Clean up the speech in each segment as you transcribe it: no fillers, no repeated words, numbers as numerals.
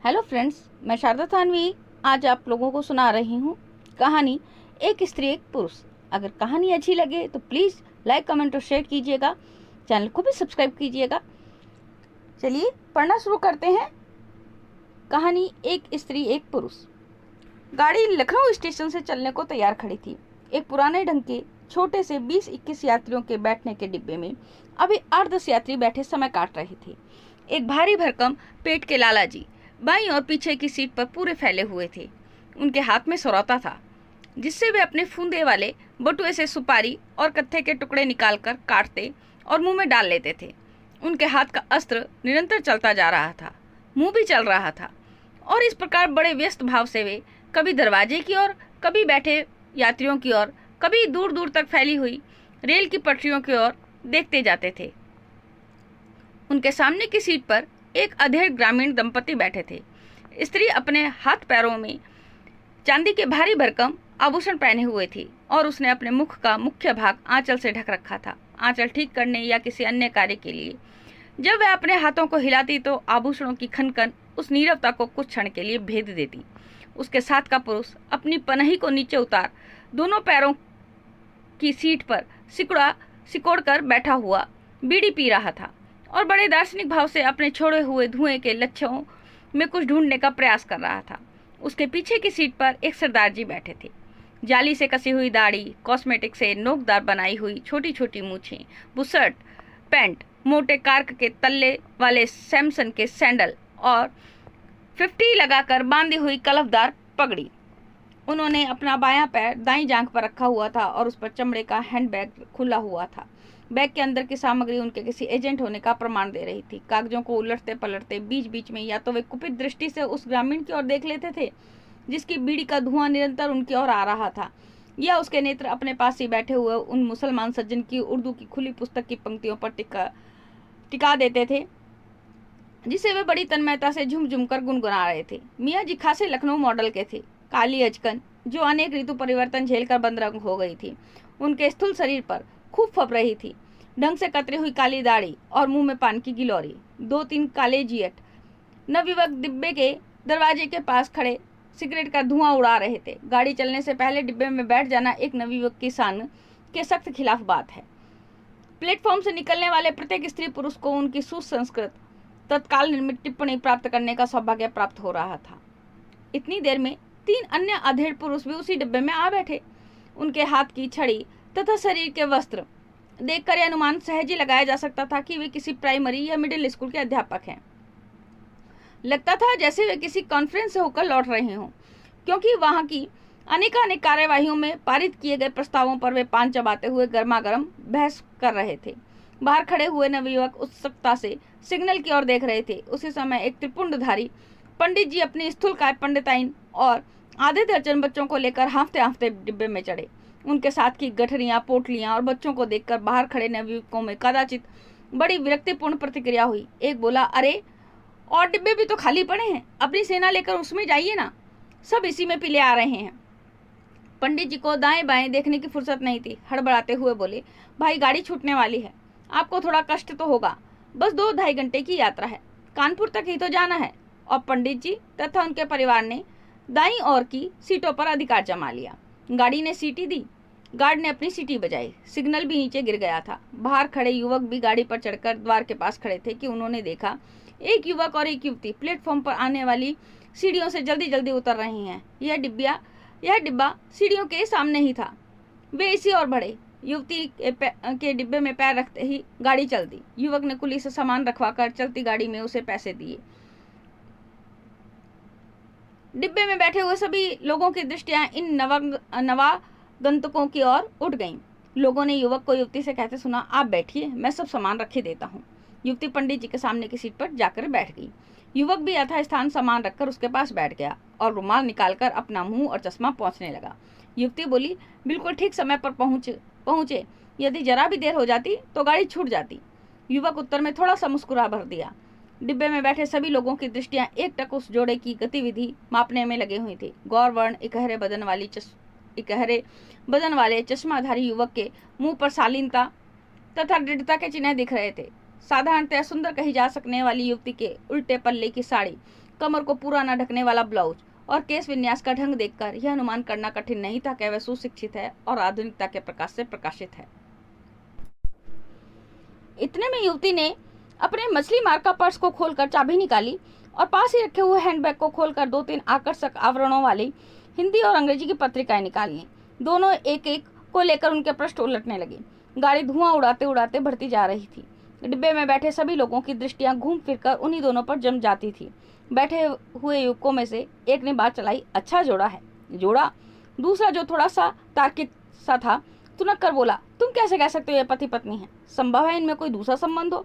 Hello friends, मैं शारदा थानवी आज आप लोगों को सुना रही हूँ कहानी एक स्त्री एक पुरुष। अगर कहानी अच्छी लगे तो प्लीज़ लाइक कमेंट और शेयर कीजिएगा, चैनल को भी सब्सक्राइब कीजिएगा। चलिए पढ़ना शुरू करते हैं। कहानी एक स्त्री एक पुरुष। गाड़ी लखनऊ स्टेशन से चलने को तैयार खड़ी थी। एक पुराने ढंग के छोटे से 20-21 यात्रियों के बैठने के डिब्बे में अभी 8-10 यात्री बैठे समय काट रहे थे। एक भारी भरकम पेट के लाला जी बाईं और पीछे की सीट पर पूरे फैले हुए थे। उनके हाथ में सरौता था जिससे वे अपने फूंदे वाले बटुए से सुपारी और कत्थे के टुकड़े निकालकर काटते और मुंह में डाल लेते थे। उनके हाथ का अस्त्र निरंतर चलता जा रहा था, मुंह भी चल रहा था और इस प्रकार बड़े व्यस्त भाव से वे कभी दरवाजे की ओर, कभी बैठे यात्रियों की ओर, कभी दूर दूर तक फैली हुई रेल की पटरियों की ओर देखते जाते थे। उनके सामने की सीट पर एक अधेड़ ग्रामीण दंपति बैठे थे। स्त्री अपने हाथ पैरों में चांदी के भारी भरकम आभूषण पहने हुए थी और उसने अपने मुख का मुख्य भाग आंचल से ढक रखा था, आंचल ठीक करने या किसी अन्य कार्य के लिए। जब वह अपने हाथों को हिलाती तो आभूषणों की खनखन उस नीरवता को कुछ क्षण के लिए भेद देती। उसके साथ का पुरुष अपनी पनही को नीचे उतार दोनों पैरों की सीट पर सिकोड़ कर बैठा हुआ बीड़ी पी रहा था और बड़े दार्शनिक भाव से अपने छोड़े हुए धुएं के लच्छों में कुछ ढूंढने का प्रयास कर रहा था। उसके पीछे की सीट पर एक सरदार जी बैठे थे। जाली से कसी हुई दाढ़ी, कॉस्मेटिक से नोकदार बनाई हुई छोटी छोटी मूछें, बुशर्ट, पैंट, मोटे कार्क के तल्ले वाले सैमसन के सैंडल और 50 लगाकर बांधी हुई कलफदार पगड़ी। उन्होंने अपना बायां पैर दाईं जांघ पर रखा हुआ था और उस पर चमड़े का हैंडबैग खुला हुआ था। बैग के अंदर की सामग्री उनके किसी एजेंट होने का प्रमाण दे रही थी। कागजों को उलटते पलटते बीच बीच में या तो वे कुपित दृष्टि से उस ग्रामीण की ओर देख लेते थे जिसकी बीड़ी का धुआं निरंतर उनकी ओर आ रहा था, या उसके नेत्र अपने पास ही बैठे हुए उन मुसलमान सज्जन की उर्दू की खुली पुस्तक की पंक्तियों पर टिका देते थे जिसे वे बड़ी तन्मयता से झुम कर गुनगुना रहे थे। मियाँ जी खासे लखनऊ मॉडल के थे, काली अचकन जो अनेक ऋतु परिवर्तन झेलकर बंदरंग हो गई थी। उनके स्थूल शरीर पर खूब फप रही थी, ढंग से कतरी हुई काली दाढ़ी और मुंह में पान की गिलोरी। 2-3 काले जियट नवयुवक डिब्बे के दरवाजे के पास खड़े सिगरेट का धुआं उड़ा रहे थे। गाड़ी चलने से पहले डिब्बे में बैठ जाना एक नवयुवक की शान के सख्त खिलाफ बात है। प्लेटफॉर्म से निकलने वाले प्रत्येक स्त्री पुरुष को उनकी सुसंस्कृत तत्काल निर्मित टिप्पणी प्राप्त करने का सौभाग्य प्राप्त हो रहा था। इतनी देर में 3 अन्य अधेड़ पुरुष भी उसी डिब्बे में आ बैठे। उनके हाथ की छड़ी तथा शरीर के वस्त्र देखकर यह अनुमान सहज ही लगाया जा सकता था कि वे किसी प्राइमरी या मिडिल स्कूल के अध्यापक हैं। लगता था जैसे वे किसी कॉन्फ्रेंस से होकर लौट रहे हों, क्योंकि वहां की अनेकानेक कार्यवाहियों में पारित किए गए प्रस्तावों पर वे पान चबाते हुए गर्मागर्म बहस कर रहे थे। बाहर खड़े हुए नवयुवक उत्सुकता से सिग्नल की ओर देख रहे थे। उसी समय एक त्रिपुंडधारी पंडित जी अपनी स्थूलकाय पंडिताइन और आधे दर्जन बच्चों को लेकर हाँफते हाँफते डिब्बे में चढ़े। उनके साथ की गठरियां, पोटलियां और बच्चों को देखकर बाहर खड़े नवयुवकों में कदाचित बड़ी विरक्तिपूर्ण प्रतिक्रिया हुई। एक बोला, अरे और डिब्बे भी तो खाली पड़े हैं, अपनी सेना लेकर उसमें जाइए ना, सब इसी में पिले आ रहे हैं। पंडित जी को दाएं बाएं देखने की फुर्सत नहीं थी। हड़बड़ाते हुए बोले, भाई गाड़ी छूटने वाली है, आपको थोड़ा कष्ट तो होगा, बस 2-2.5 घंटे की यात्रा है, कानपुर तक ही तो जाना है। और पंडित जी तथा उनके परिवार ने दाईं ओर की सीटों पर अधिकार जमा लिया। गाड़ी ने सीटी दी, गार्ड ने अपनी सीटी बजाई, सिग्नल भी नीचे गिर गया था। बाहर खड़े युवक भी गाड़ी पर चढ़कर द्वार के पास खड़े थे कि उन्होंने देखा एक युवक और एक युवती प्लेटफॉर्म पर आने वाली सीढ़ियों से जल्दी जल्दी उतर रही हैं। यह डिब्बा सीढ़ियों के सामने ही था। वे इसी ओर बढ़े। युवती के डिब्बे में पैर रखते ही गाड़ी चल दी। युवक ने कुली से सामान रखवाकर चलती गाड़ी में उसे पैसे दिए। डिब्बे में बैठे हुए सभी लोगों की दृष्टियां इन नवागंतुकों की ओर उठ गईं। लोगों ने युवक को युवती से कहते सुना, आप बैठिए, मैं सब सामान रखे देता हूँ। युवती पंडित जी के सामने की सीट पर जाकर बैठ गई। युवक भी यथास्थान सामान रखकर उसके पास बैठ गया और रुमाल निकालकर अपना मुंह और चश्मा पोंछने लगा। युवती बोली, बिल्कुल ठीक समय पर पहुंचे, यदि जरा भी देर हो जाती तो गाड़ी छूट जाती। युवक उत्तर में थोड़ा सा मुस्कुरा भर दिया। डिब्बे में बैठे सभी लोगों की दृष्टियां एकटक उस जोड़े की गतिविधि मापने में लगे हुई थी। गौरवर्ण इकहरे बदन वाले चश्माधारी युवक के मुंह पर शालीनता तथा दृढ़ता के चिन्ह दिख रहे थे। साधारणतः सुंदर कही जा सकने वाली युवती के उल्टे पल्ले की साड़ी कमर को पूरा न ढकने वाला ब्लाउज और केस विन्यास का ढंग देखकर यह अनुमान करना कठिन नहीं था कि वह सुशिक्षित है और आधुनिकता के प्रकाश से प्रकाशित है। इतने में युवती ने अपने मछली मार्का पर्स को खोलकर चाबी निकाली और पास ही रखे हुए हैंडबैग को खोलकर 2-3 आकर्षक आवरणों वाली हिंदी और अंग्रेजी की पत्रिकाएं निकाली। दोनों एक एक को लेकर उनके पृष्ठ उलटने लगे। गाड़ी धुआं उड़ाते उड़ाते बढ़ती जा रही थी। डिब्बे में बैठे सभी लोगों की दृष्टियां घूम फिरकर उन्हीं दोनों पर जम जाती थी। बैठे हुए युवकों में से एक ने बात चलाई, अच्छा जोड़ा है। जोड़ा? दूसरा जो थोड़ा सा तार्किक सा था तुनक कर बोला, तुम कैसे कह सकते हो ये पति पत्नी है? संभव है इनमें कोई दूसरा संबंध हो।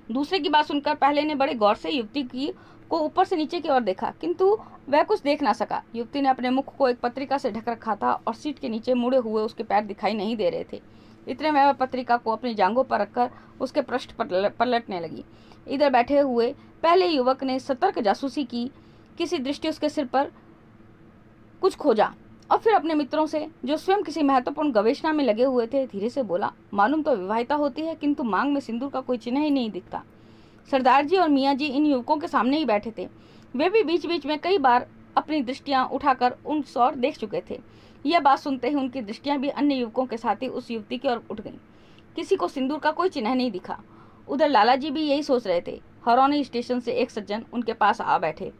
दूसरे की बात सुनकर पहले ने बड़े गौर से युवती की को ऊपर से नीचे की ओर देखा, किंतु वह कुछ देख ना सका। युवती ने अपने मुख को एक पत्रिका से ढक रखा था और सीट के नीचे मुड़े हुए उसके पैर दिखाई नहीं दे रहे थे। इतने में वह पत्रिका को अपनी जांघों पर रखकर उसके पृष्ठ पर पलटने लगी। इधर बैठे हुए पहले युवक ने सतर्क जासूसी की, किसी दृष्टि उसके सिर पर कुछ खोजा और फिर अपने मित्रों से, जो स्वयं किसी महत्वपूर्ण गवेषणा में लगे हुए थे, धीरे से बोला, मालूम तो विवाहिता होती है, किंतु मांग में सिंदूर का कोई चिन्ह ही नहीं दिखता। सरदार जी और मियाँ जी इन युवकों के सामने ही बैठे थे। वे भी बीच बीच में कई बार अपनी दृष्टियां उठाकर उन ओर देख चुके थे। यह बात सुनते ही उनकी दृष्टियां भी अन्य युवकों के साथ ही उस युवती की ओर उठ गईं। किसी को सिंदूर का कोई चिन्ह नहीं दिखा। उधर लाला जी भी यही सोच रहे थे। हरौनी स्टेशन से एक सज्जन उनके पास आ बैठे।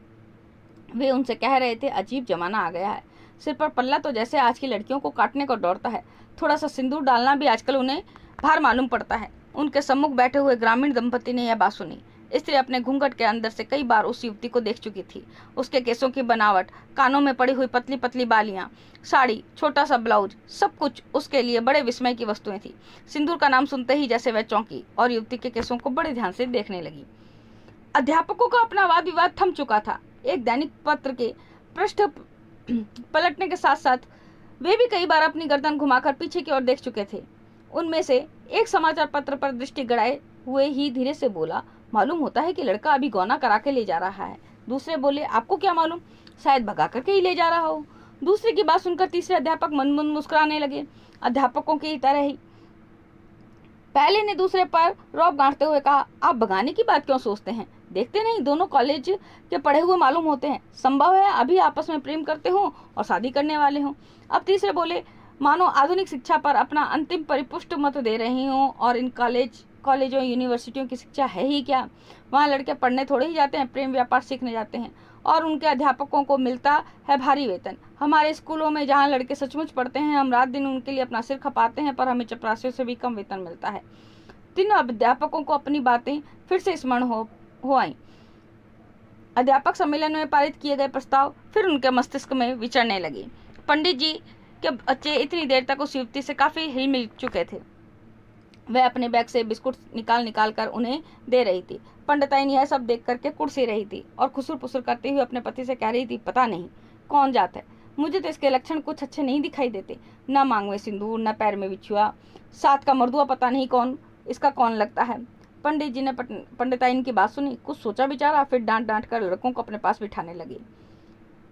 वे उनसे कह रहे थे, अजीब जमाना आ गया है। सिर पर पल्ला तो जैसे आज की लड़कियों को काटने को दौड़ता है। थोड़ा सा सिंदूर डालना भी आजकल उन्हें भार मालूम पड़ता है। उनके सम्मुख बैठे हुए ग्रामीण दंपति ने यह बात सुनी। स्त्री अपने घूंघट के अंदर से कई बार उस युवती को देख चुकी थी। उसके केसों की बनावट, कानों में पड़ी हुई पतली पतली बालियां, साड़ी, छोटा सा ब्लाउज, सब कुछ उसके लिए बड़े विस्मय की वस्तुएं थी। सिंदूर का नाम सुनते ही जैसे वह चौंकी और युवती के केसों को बड़े ध्यान से देखने लगी। अध्यापकों का अपना वाद विवाद थम चुका था। एक दैनिक पत्र के पृष्ठ पलटने के साथ साथ वे भी कई बार अपनी गर्दन घुमाकर पीछे की ओर देख चुके थे। उनमें से एक समाचार पत्र पर दृष्टि गड़ाए हुए ही धीरे से बोला, मालूम होता है कि लड़का अभी गौना करा के ले जा रहा है। दूसरे बोले, आपको क्या मालूम, शायद भगा करके ही ले जा रहा हो। दूसरे की बात सुनकर तीसरे अध्यापक मन मन मुस्कुराने लगे। अध्यापकों की तरह ही पहले ने दूसरे पर रौब गांठते हुए कहा, आप भगाने की बात क्यों सोचते हैं? देखते नहीं दोनों कॉलेज के पढ़े हुए मालूम होते हैं। संभव है अभी आपस में प्रेम करते हो और शादी करने वाले हों। अब तीसरे बोले, मानो आधुनिक शिक्षा पर अपना अंतिम परिपुष्ट मत दे रही हूँ और इन कॉलेजों यूनिवर्सिटियों की शिक्षा है ही क्या? वहाँ लड़के पढ़ने थोड़े ही जाते हैं, प्रेम व्यापार सीखने जाते हैं और उनके अध्यापकों को मिलता है भारी वेतन। हमारे स्कूलों में जहाँ लड़के सचमुच पढ़ते हैं, हम रात दिन उनके लिए अपना सिर खपाते हैं, पर हमें चपरासियों से भी कम वेतन मिलता है। तीनों अध्यापकों को अपनी बातें फिर से स्मरण हो आई। अध्यापक सम्मेलन में पारित किए गए प्रस्ताव फिर उनके मस्तिष्क में विचरने लगे। पंडित जी के बच्चे इतनी देर तक उस युवती से काफी हिल मिल चुके थे। वह अपने बैग से बिस्कुट निकाल कर उन्हें दे रही थी। पंडिताइन यह सब देख करके कुर्सी रही थी और खुसुर पुसुर करते हुए अपने पति से कह रही थी, पता नहीं कौन जात है, मुझे तो इसके लक्षण कुछ अच्छे नहीं दिखाई देते। न मांग में सिंदूर, न पैर में बिछुआ, साथ का मर्दुआ पता नहीं कौन, इसका कौन लगता है। पंडित जी ने पंडिताइन की बात सुनी, कुछ सोचा विचारा, फिर डांट कर लड़कों को अपने पास बिठाने लगे।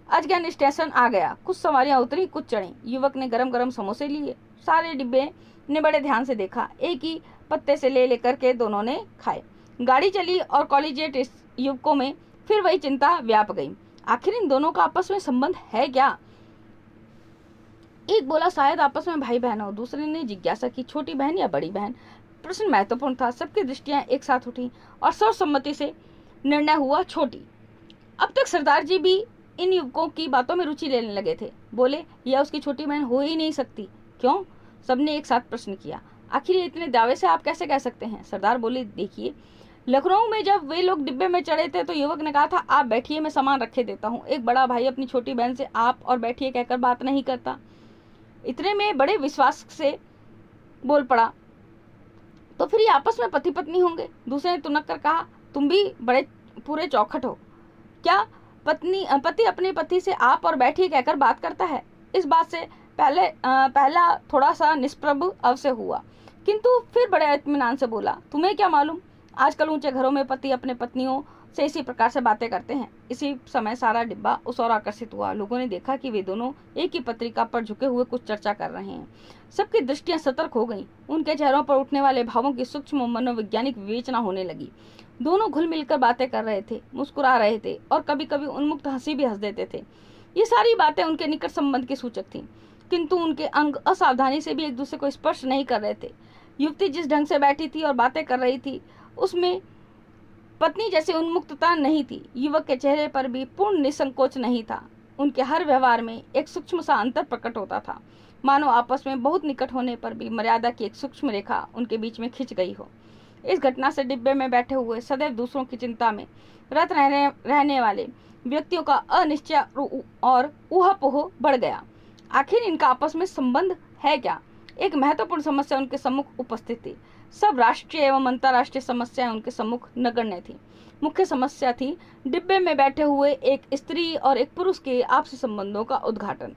अजगैन स्टेशन आ गया। कुछ सवारियां उतरी, कुछ चढ़ी। युवक ने गरम गरम समोसे लिए। सारे डिब्बे ने बड़े ध्यान से देखा। एक ही पत्ते से ले लेकर के दोनों ने खाए। गाड़ी चली और कॉलेजिएट युवकों में फिर वही चिंता व्याप गई, आखिर इन दोनों का आपस में संबंध है क्या? एक बोला, शायद आपस में भाई बहन हो। दूसरे ने जिज्ञासा की, छोटी बहन या बड़ी बहन? प्रश्न महत्वपूर्ण था। सबकी दृष्टियां एक साथ उठी और सर्वसम्मति से निर्णय हुआ, छोटी। अब तक सरदार जी भी इन युवकों की बातों में रुचि लेने लगे थे। बोले, यह उसकी छोटी बहन हो ही नहीं सकती। क्यों? सबने एक साथ प्रश्न किया। आखिर ये इतने दावे से आप कैसे कह सकते हैं? सरदार बोले, देखिए, लखनऊ में जब वे लोग डिब्बे में चढ़े थे तो युवक ने कहा था, आप बैठिए, मैं सामान रखे देता हूँ। एक बड़ा भाई अपनी छोटी बहन से आप और बैठिए कहकर बात नहीं करता। इतने में बड़े विश्वास से बोल पड़ा, तो फिर ये आपस में पति पत्नी होंगे। दूसरे ने तुनक कर कहा, तुम भी बड़े पूरे चौखट हो। क्या पति अपने पति से आप और बैठिए कहकर बात करता है? इस बात से पहला थोड़ा सा निष्प्रभ अवश्य हुआ, किंतु फिर बड़े इत्मीनान से बोला, तुम्हें क्या मालूम, आजकल ऊंचे घरों में पति अपने पत्नियों से इसी प्रकार से बातें करते हैं। इसी समय सारा डिब्बा उस ओर आकर्षित हुआ। लोगों ने देखा कि वे दोनों एक ही पत्रिका पर झुके हुए कुछ चर्चा कर रहे हैं। सबकी दृष्टियां सतर्क हो गईं। उनके चेहरों पर उठने वाले भावों की सूक्ष्म मनोवैज्ञानिक विवेचना होने लगी। दोनों घुल मिलकर बातें कर रहे थे, मुस्कुरा रहे थे और कभी कभी उन्मुक्त हंसी भी हंस देते थे। ये सारी बातें उनके निकट संबंध की सूचक थीं, किंतु उनके अंग असावधानी से भी एक दूसरे को स्पर्श नहीं कर रहे थे। युवती जिस ढंग से बैठी थी और बातें कर रही थी, उसमें पत्नी जैसी उन्मुक्तता नहीं थी। युवक के चेहरे पर भी पूर्ण निसंकोच नहीं था। उनके हर व्यवहार में एक सूक्ष्म सा अंतर प्रकट होता था, मानो आपस में बहुत निकट होने पर भी मर्यादा की एक सूक्ष्म रेखा उनके बीच में खिंच गई हो। इस घटना से डिब्बे में बैठे हुए सदैव दूसरों की चिंता में रत रहने वाले व्यक्तियों का अनिश्चय और ऊहापोह बढ़ गया। आखिर इनका आपस में संबंध है क्या? एक महत्वपूर्ण समस्या उनके सम्मुख उपस्थित थी। सब राष्ट्रीय एवं अंतर्राष्ट्रीय समस्याएं उनके सम्मुख नगण्य थी। मुख्य समस्या थी डिब्बे में बैठे हुए एक स्त्री और एक पुरुष के आपसी संबंधों का उद्घाटन।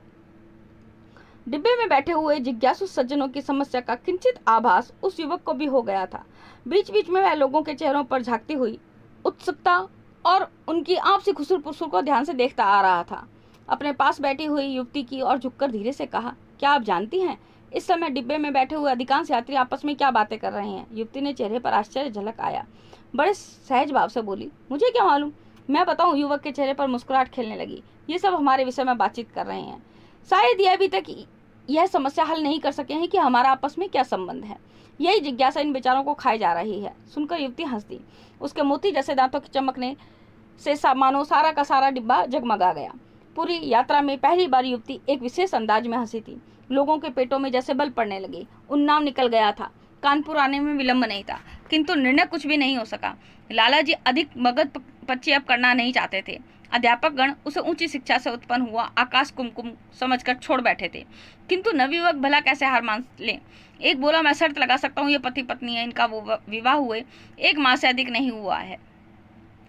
डिब्बे में बैठे हुए जिज्ञासु सज्जनों की समस्या का किंचित आभास उस युवक को भी हो गया था। बीच बीच में वह लोगों के चेहरों पर झांकती हुई उत्सुकता और उनकी आपसी खुसुर पुसुर को ध्यान से देखता आ रहा था। अपने पास बैठी हुई युवती की ओर झुककर धीरे से कहा, क्या आप जानती हैं इस समय डिब्बे में बैठे हुए अधिकांश यात्री आपस में क्या बातें कर रहे हैं? युवती ने चेहरे पर आश्चर्य झलक आया, बड़े सहज भाव से बोली, मुझे क्या मालूम, मैं बताऊं? युवक के चेहरे पर मुस्कुराहट खेलने लगी। ये सब हमारे विषय में बातचीत कर रहे हैं। शायद यह अभी तक यह समस्या हल नहीं कर सके हैं कि हमारा आपस में क्या संबंध है। यही जिज्ञासा इन बेचारों को खाए जा रही है। सुनकर युवती हंस दी। उसके मोती जैसे दांतों की चमकने से मानो सारा का सारा डिब्बा जगमगा गया। पूरी यात्रा में पहली बार युवती एक विशेष अंदाज में हंसी थी। लोगों के पेटों में जैसे बल पड़ने लगे। उन्नाव निकल गया था। कानपुर आने में विलंब नहीं था, किंतु निर्णय कुछ भी नहीं हो सका। लालाजी अधिक मगध पच्ची अब करना नहीं चाहते थे। अध्यापक गण उसे ऊंची शिक्षा से उत्पन्न हुआ आकाश कुमकुम समझकर छोड़ बैठे थे, किंतु नवयुवक भला कैसे हार मान ले। एक बोला, मैं शर्त लगा सकता हूँ, ये पति पत्नी है, इनका वो विवाह हुए 1 माह से अधिक नहीं हुआ है।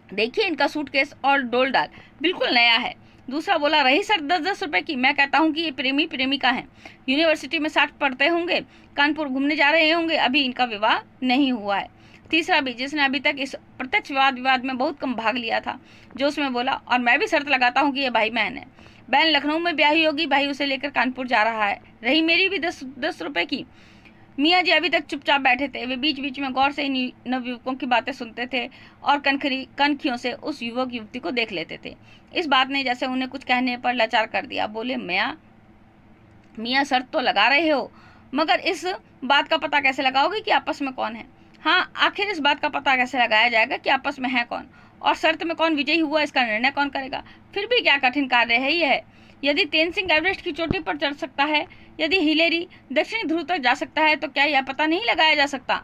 देखिए इनका सूटकेस और डोल डाल बिल्कुल नया है। दूसरा बोला, रही सर 10-10 रुपए की, मैं कहता हूँ कि ये प्रेमी प्रेमिका हैं, यूनिवर्सिटी में 60 पढ़ते होंगे, कानपुर घूमने जा रहे होंगे, अभी इनका विवाह नहीं हुआ है। तीसरा भी, जिसने अभी तक इस प्रत्यक्ष विवाद में बहुत कम भाग लिया था, जो उसमें बोला, और मैं भी शर्त लगाता हूँ कि ये भाई बहन है। बहन लखनऊ में ब्याही होगी, भाई उसे लेकर कानपुर जा रहा है। रही मेरी भी 10 रुपए की। मियाँ जी अभी तक चुपचाप बैठे थे। वे बीच बीच में गौर से इन नवयुवकों की बातें सुनते थे और कनखियों से उस युवक युवती को देख लेते थे। इस बात ने जैसे उन्हें कुछ कहने पर लाचार कर दिया। बोले, मियाँ शर्त तो लगा रहे हो, मगर इस बात का पता कैसे लगाओगे कि आपस में कौन है? हाँ, आखिर इस बात का पता कैसे लगाया जाएगा कि आपस में है कौन, और शर्त में कौन विजयी हुआ, इसका निर्णय कौन करेगा? फिर भी क्या कठिन कार्य है यह। यदि तेनसिंह एवरेस्ट की चोटी पर चढ़ सकता है, यदि हिलेरी दक्षिणी ध्रुव तक जा सकता है, तो क्या यह पता नहीं लगाया जा सकता?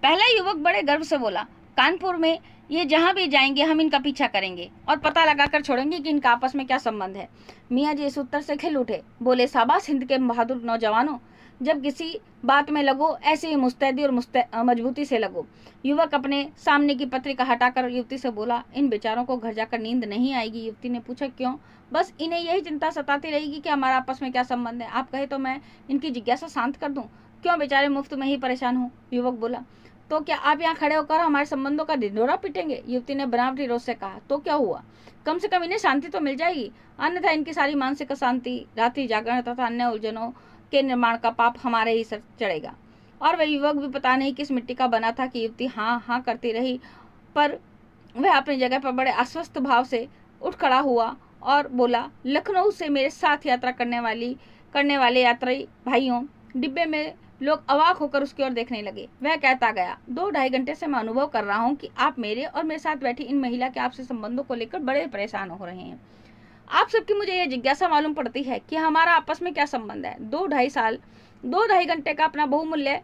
पहला युवक बड़े गर्व से बोला, कानपुर में ये जहाँ भी जाएंगे हम इनका पीछा करेंगे और पता लगाकर छोड़ेंगे कि इनका आपस में क्या संबंध है। मियाँ जी इस उत्तर से खिल उठे। बोले, शाबाश हिंद के बहादुर नौजवानों, जब किसी बात में लगो ऐसे ही मुस्तैदी और मजबूती से लगो। युवक अपने सामने की पत्रिका हटाकर युवती से बोला, इन बेचारों को घर जाकर नींद नहीं आएगी? युवती ने पूछा, क्यों? बस इन्हें यही चिंता सताती रहेगी कि हमारा आपस में क्या संबंध है। आप कहे तो मैं इनकी जिज्ञासा शांत कर दूं। क्यों बेचारे मुफ्त में ही परेशान हो? युवक बोला, तो क्या आप यहाँ खड़े होकर हमारे संबंधों का ढिंढोरा पीटेंगे? युवती ने बनावटी रोज से कहा, तो क्या हुआ, कम से कम इन्हें शांति तो मिल जाएगी, अन्यथा इनकी सारी मानसिक अशांति, रात्रि जागरण तथा अन्य उलझनों के निर्माण का पाप हमारे ही सर चढ़ेगा। और वह युवक भी पता नहीं किस मिट्टी का बना था कि युवती हाँ हाँ करती रही, पर वह अपनी जगह पर बड़े अस्वस्थ भाव से उठ खड़ा हुआ और बोला, लखनऊ से मेरे साथ यात्रा करने वाले यात्री भाइयों। डिब्बे में लोग अवाक होकर उसकी ओर देखने लगे। वह कहता गया, 2-2.5 घंटे से मैं अनुभव कर रहा हूँ कि आप मेरे और मेरे साथ बैठी इन महिला के आपसे संबंधों को लेकर बड़े परेशान हो रहे हैं। आप सबकी मुझे यह जिज्ञासा मालूम पड़ती है कि हमारा आपस में क्या संबंध है। 2-2.5 घंटे का अपना बहुमूल्य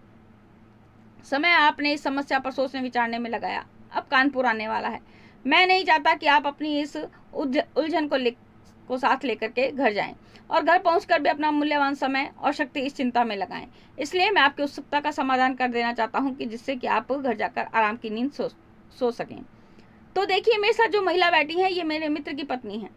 समय आपने इस समस्या पर सोचने विचारने में लगाया। अब कानपुर आने वाला है। मैं नहीं चाहता कि आप अपनी इस उलझन को साथ लेकर के घर जाएं और घर पहुंचकर भी अपना मूल्यवान समय और शक्ति इस चिंता में लगाएं। इसलिए मैं आपकी उत्सुकता का समाधान कर देना चाहता हूं कि जिससे कि आप घर जाकर आराम की नींद सो सकें। तो देखिए, मेरे साथ जो महिला बैठी है, ये मेरे मित्र की पत्नी है।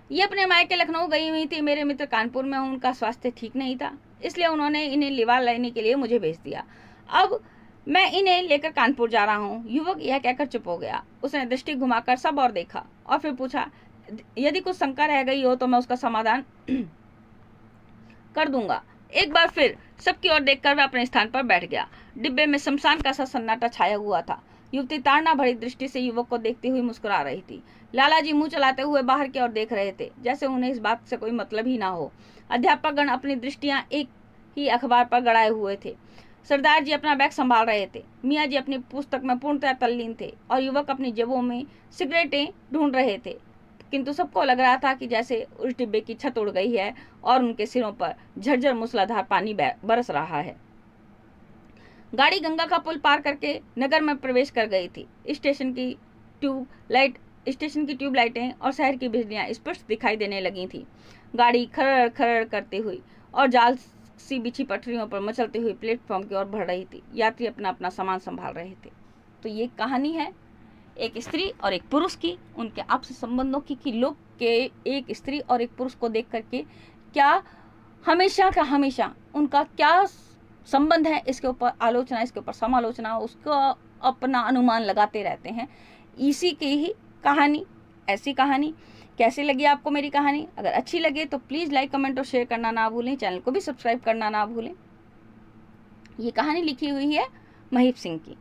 ये अपने मायके लखनऊ गई हुई थी। मेरे मित्र कानपुर में हूँ, उनका स्वास्थ्य ठीक नहीं था, इसलिए उन्होंने इन्हें लिवा लेने के लिए मुझे भेज दिया। अब मैं इन्हें लेकर कानपुर जा रहा हूँ। युवक यह कहकर चुप हो गया। उसने दृष्टि घुमाकर सब और देखा और फिर पूछा, यदि कुछ शंका रह गई हो तो मैं उसका समाधान कर दूंगा। एक बार फिर सबकी ओर देखकर वह अपने स्थान पर बैठ गया। डिब्बे में शमशान का सा सन्नाटा छाया हुआ था। युवती ताड़ना भरी दृष्टि से युवक को देखती हुई मुस्कुरा रही थी। लाला जी मुंह चलाते हुए बाहर की ओर देख रहे थे, जैसे उन्हें इस बात से कोई मतलब ही ना हो। अध्यापक गण अपनी दृष्टियां एक ही अखबार पर गड़ाए हुए थे। सरदार जी अपना बैग संभाल रहे थे, मियाँ जी अपनी पुस्तक में पूर्णतः तल्लीन थे और युवक अपनी जेबों में सिगरेटें ढूंढ रहे थे। किंतु सबको लग रहा था कि जैसे उस डिब्बे की छत उड़ गई है और उनके सिरों पर झरझर मूसलाधार पानी बरस रहा है। गाड़ी गंगा का पुल पार करके नगर में प्रवेश कर गई थी। स्टेशन की ट्यूब लाइटें और शहर की बिजलियां स्पष्ट दिखाई देने लगी थी। गाड़ी खरड़ खरड़ करती हुई और जाल सी बिछी पटरियों पर मचलती हुई प्लेटफॉर्म की ओर बढ़ रही थी। यात्री अपना अपना सामान संभाल रहे थे। तो ये कहानी है एक स्त्री और एक पुरुष की, उनके आपसी संबंधों की, कि लोग के एक स्त्री और एक पुरुष को देख करके क्या हमेशा का हमेशा उनका क्या संबंध है, इसके ऊपर आलोचना, इसके ऊपर समालोचना, उसका अपना अनुमान लगाते रहते हैं। इसी की ही कहानी, ऐसी कहानी। कैसी लगी आपको मेरी कहानी? अगर अच्छी लगे तो प्लीज़ लाइक, कमेंट और शेयर करना ना भूलें। चैनल को भी सब्सक्राइब करना ना भूलें। ये कहानी लिखी हुई है महीप सिंह की।